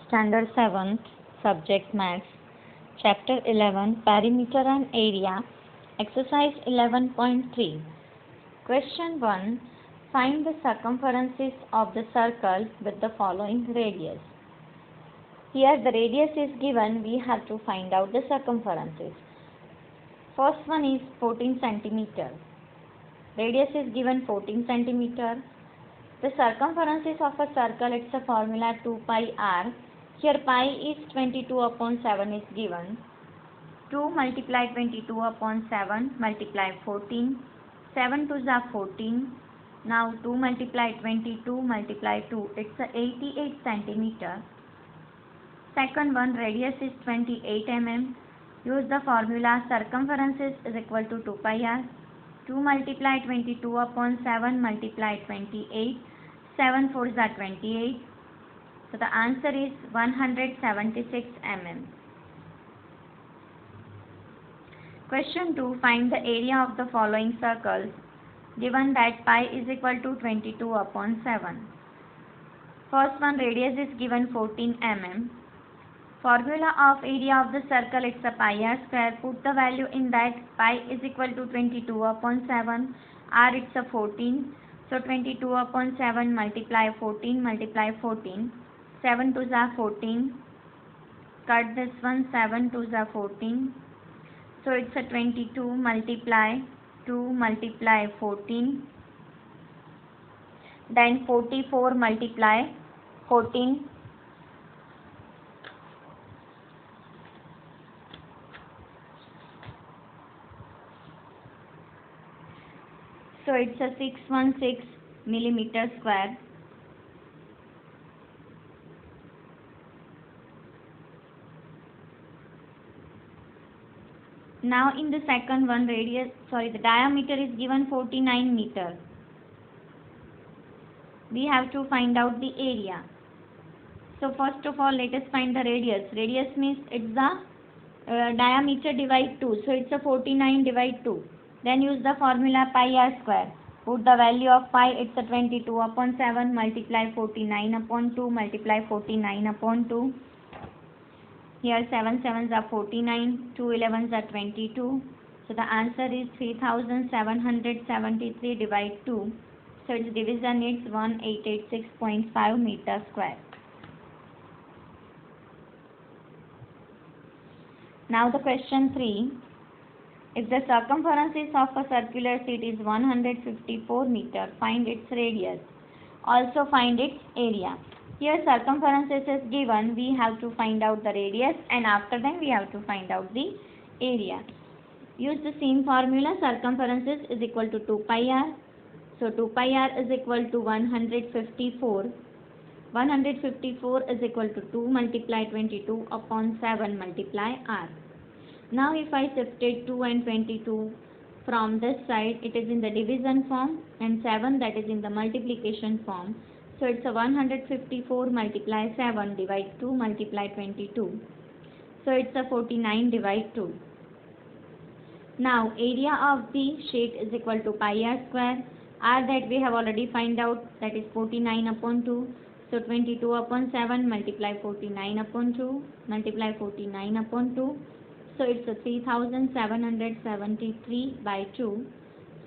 Standard 7th, Subject Maths, Chapter 11, Perimeter and Area, Exercise 11.3. Question 1. Find the circumferences of the circle with the following radius. Here the radius is given, we have to find out the circumferences. First one is 14 centimeter. Radius is given 14 centimeter. The circumferences of a circle, it's a formula 2 pi r. Here pi is 22 upon 7 is given. 2 multiply 22 upon 7 multiply 14. 7 2s are 14. Now 2 multiply 22 multiply 2. It's a 88 centimeter. Second one, radius is 28 mm. Use the formula circumferences is equal to 2 pi r. 2 multiply 22 upon 7 multiply 28. 7 4s are 28. So the answer is 176 mm. Question 2. Find the area of the following circles given that pi is equal to 22 upon 7. First one, radius is given 14 mm. Formula of area of the circle, it's a pi r square. Put the value in that. Pi is equal to 22 upon 7. R it's a 14. So 22 upon 7 multiply 14 multiply 14. 7 2s are 14. Cut this one. 7 2s are 14. So it's a 22 multiply 2 multiply 14. Then 44 multiply 14. So it's a 616 millimeter square. Now in the second one, the diameter is given 49 meter. We have to find out the area. So first of all, let us find the radius. Radius means it's the diameter divide 2. So it's a 49 divide 2. Then use the formula pi r square. Put the value of pi, it's a 22 upon 7 multiply 49 upon 2 multiply 49 upon 2. Here 7 7s are 49, 2 11s are 22. So the answer is 3773 divide 2. So its division is 1886.5 meter square. Now the question 3. If the circumference of a circular sheet is 154 meter, find its radius. Also find its area. Here circumference is given, we have to find out the radius, and after that we have to find out the area. Use the same formula, circumference is equal to 2 pi r. So 2 pi r is equal to 154. 154 is equal to 2 multiply 22 upon 7 multiply r. Now if I shifted 2 and 22 from this side, it is in the division form, and 7 that is in the multiplication form. So it's a 154 multiply 7 divide 2 multiply 22. So it's a 49 divide 2. Now area of the sheet is equal to pi r square. R that we have already find out, that is 49 upon 2. So 22 upon 7 multiply 49 upon 2 multiply 49 upon 2. So it's a 3773 by 2.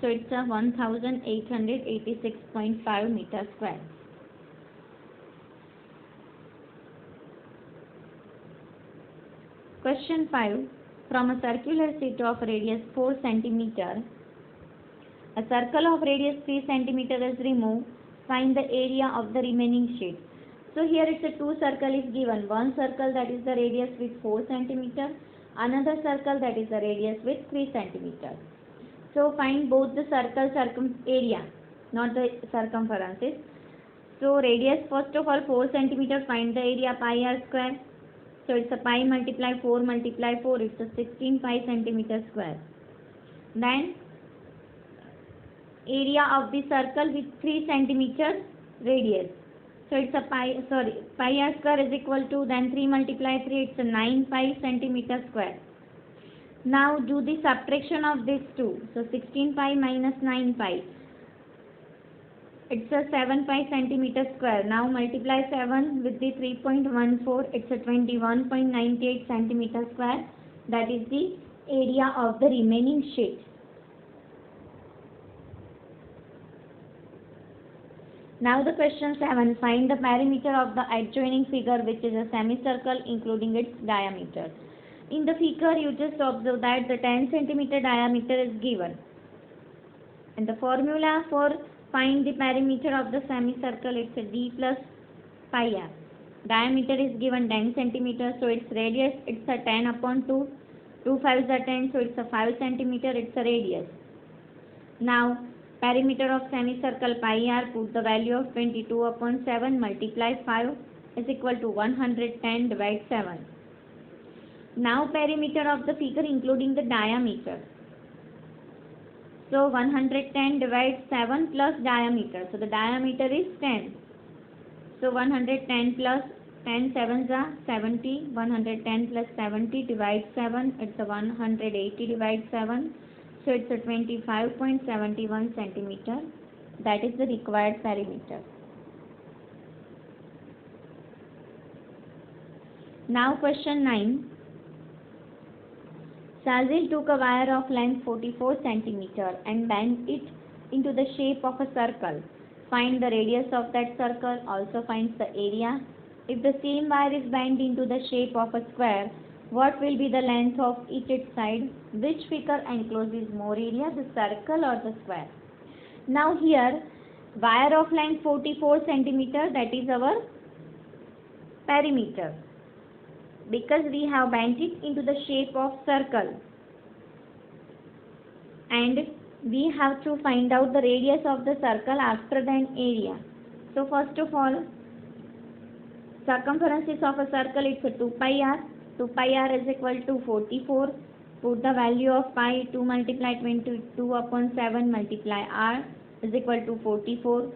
So it's a 1886.5 meter square. Question 5. From a circular sheet of radius 4 cm, a circle of radius 3 cm is removed. Find the area of the remaining sheet. So here it's a 2 circle is given. One circle that is the radius with 4 cm. Another circle that is the radius with 3 cm. So find both the circle area, not the circumferences. So radius, first of all 4 cm, find the area pi r square. So it's a pi multiply 4 multiply 4, it's a 16 pi centimeter square. Then area of the circle with 3 centimeters radius. So it's a pi r square is equal to, then 3 multiply 3, it's a 9 pi centimeter square. Now do the subtraction of these two. So 16 pi minus 9 pi. it's a 75 centimeter square. Now multiply 7 with the 3.14, it's a 21.98 centimeter square. That is the area of the remaining sheet. Now the question 7, find the perimeter of the adjoining figure which is a semicircle including its diameter. In the figure you just observe that the 10 centimeter diameter is given. And the formula for find the perimeter of the semicircle, it's a d plus pi r. Diameter is given 10 centimeter, so its radius, it's a 10 upon 2. 2 5s are 10, so it's a 5 centimeter, it's a radius. Now perimeter of semicircle pi r, put the value of 22 upon 7 multiply 5 is equal to 110 divide 7. Now perimeter of the figure including the diameter. So 110 divides 7 plus diameter. So the diameter is 10. So 110 plus 10 sevens are 70. 110 plus 70 divides 7. It's a 180 divides 7. So it's a 25.71 centimeter. That is the required perimeter. Now question 9. Shazil took a wire of length 44 centimeter and bent it into the shape of a circle. Find the radius of that circle, also finds the area. If the same wire is bent into the shape of a square, what will be the length of each side? Which figure encloses more area, the circle or the square? Now here, wire of length 44 centimeter, that is our perimeter, because we have bent it into the shape of circle, and we have to find out the radius of the circle after then area. So first of all, circumference of a circle, it's a 2 pi r. 2 pi r is equal to 44. Put the value of pi, 2 multiply 22 upon 7 multiply r is equal to 44.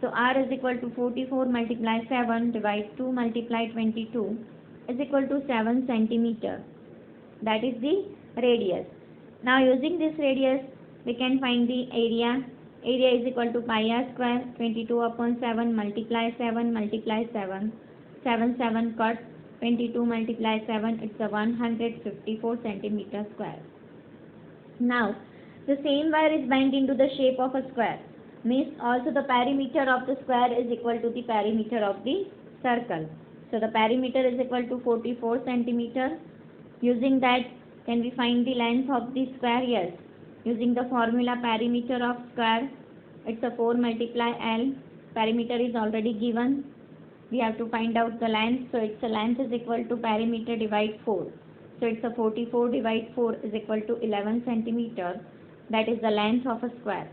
So r is equal to 44 multiply 7 divide 2 multiply 22 is equal to 7 centimeter. That is the radius. Now using this radius, we can find the area. Area is equal to pi r square. 22 upon 7 multiply 7 multiply 7. 7 7 cut. 22 multiply 7, it's a 154 centimeter square. Now the same wire is bent into the shape of a square. Means also the perimeter of the square is equal to the perimeter of the circle. So the perimeter is equal to 44 centimeter. Using that, can we find the length of the square? Yes. Using the formula perimeter of square, it's a 4 multiply L. Perimeter is already given. We have to find out the length. So it's a length is equal to perimeter divide 4. So it's a 44 divide 4 is equal to 11 centimeter. That is the length of a square.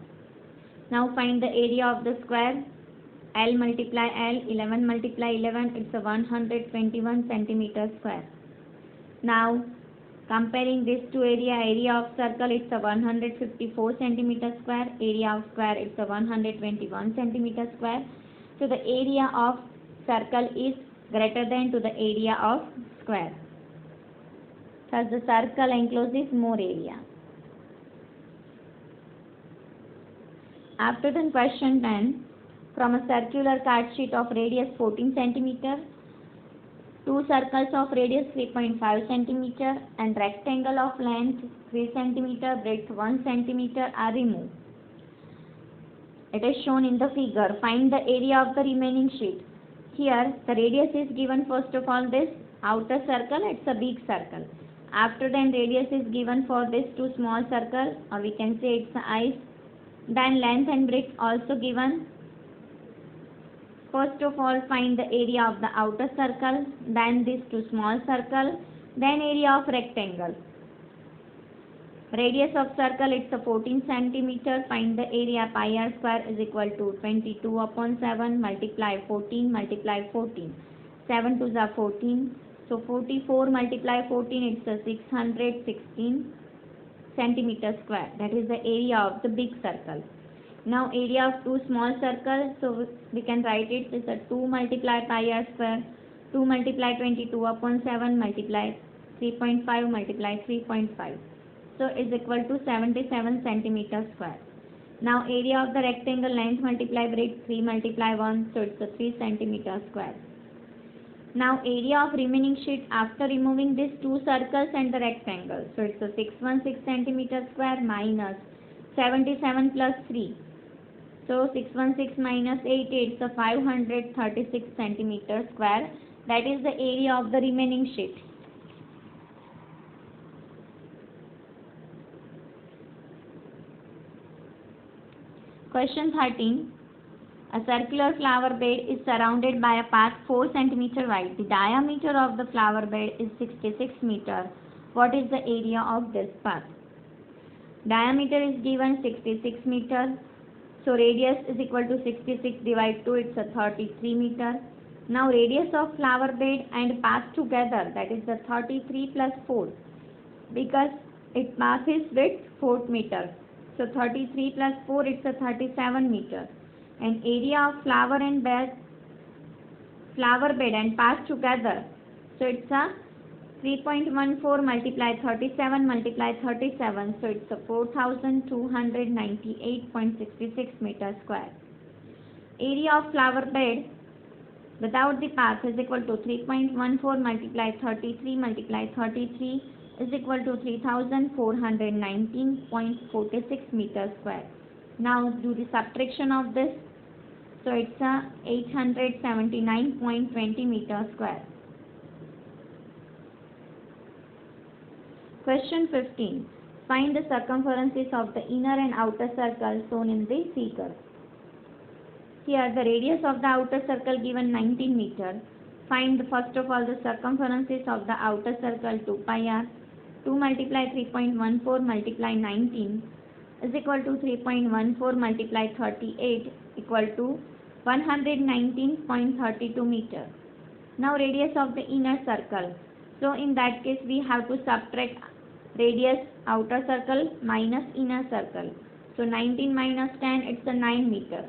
Now find the area of the square. L multiply L, 11 multiply 11, it's a 121 centimeter square. Now comparing this to area of circle, it's a 154 centimeter square. Area of square, it's a 121 centimeter square. So the area of circle is greater than to the area of square. Thus the circle encloses more area. After then question 10. From a circular card sheet of radius 14 centimeter, two circles of radius 3.5 centimeter and rectangle of length 3 centimeter, breadth 1 centimeter are removed. It is shown in the figure. Find the area of the remaining sheet. Here the radius is given. First of all, this outer circle, it's a big circle. After then radius is given for this two small circle, or we can say it's eyes. Then length and breadth also given. First of all, find the area of the outer circle, then this two small circle, then area of rectangle. Radius of circle, it's a 14 centimeter. Find the area. Pi r square is equal to 22 upon 7 multiply 14 multiply 14. 7 2s are 14. So 44 multiply 14, it's a 616 centimeter square. That is the area of the big circle. Now area of two small circles, so we can write it as a 2 multiply pi r square. 2 multiply 22 upon 7 multiply 3.5 multiply 3.5. So is equal to 77 centimeter square. Now area of the rectangle, length multiply breadth, 3 multiply 1, so it's a 3 centimeter square. Now area of remaining sheet after removing these two circles and the rectangle, so it's a 616 centimeter square minus 77 plus 3. So 616 minus 80, it's a 536 centimeter square. That is the area of the remaining sheet. Question 13. A circular flower bed is surrounded by a path 4 cm wide. The diameter of the flower bed is 66 meter. What is the area of this path? Diameter is given 66 meter. So radius is equal to 66 divided 2, it's a 33 meter. Now radius of flower bed and path together, that is the 33 plus 4, because its path is width 4 meter. So 33 plus 4, it's a 37 meter. And area of flower bed and path together, so it's a 3.14 multiply 37 multiply 37, so it's a 4298.66 meter square. Area of flower bed without the path is equal to 3.14 multiply 33 multiply 33 is equal to 3419.46 meter square. Now do the subtraction of this, so it's a 879.20 meter square. Question 15. Find the circumferences of the inner and outer circle shown in the figure. Here the radius of the outer circle given 19 meter. Find first of all the circumferences of the outer circle 2 pi r. 2 multiply 3.14 multiply 19 is equal to 3.14 multiply 38 equal to 119.32 meter. Now radius of the inner circle. So in that case we have to subtract radius outer circle minus inner circle. So 19 minus 10, it's a 9 meter.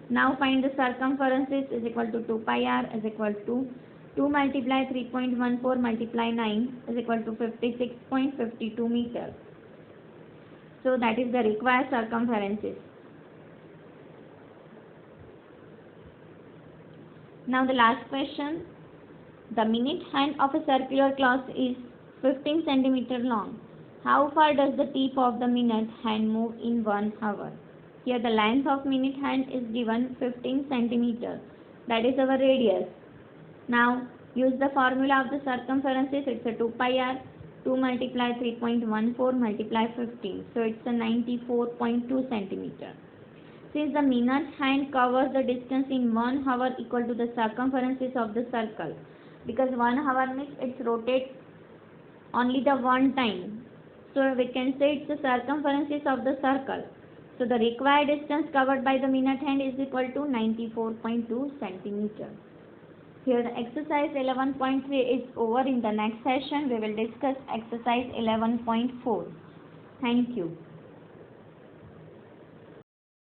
Now find the circumferences is equal to 2 pi r is equal to 2 multiply 3.14 multiply 9 is equal to 56.52 meter. So that is the required circumferences. Now the last question. The minute hand of a circular clock is 15 centimeter long. How far does the tip of the minute hand move in 1 hour? Here the length of minute hand is given 15 centimeter. That is our radius. Now use the formula of the circumferences. It's a 2 pi r. 2 multiply 3.14 multiply 15. So it's a 94.2 centimeter. Since the minute hand covers the distance in 1 hour equal to the circumferences of the circle, because 1 hour means it's rotate only the one time, so we can say it's the circumferences of the circle. So the required distance covered by the minute hand is equal to 94.2 centimeter. Here the exercise 11.3 is over. In the next session we will discuss exercise 11.4. Thank you.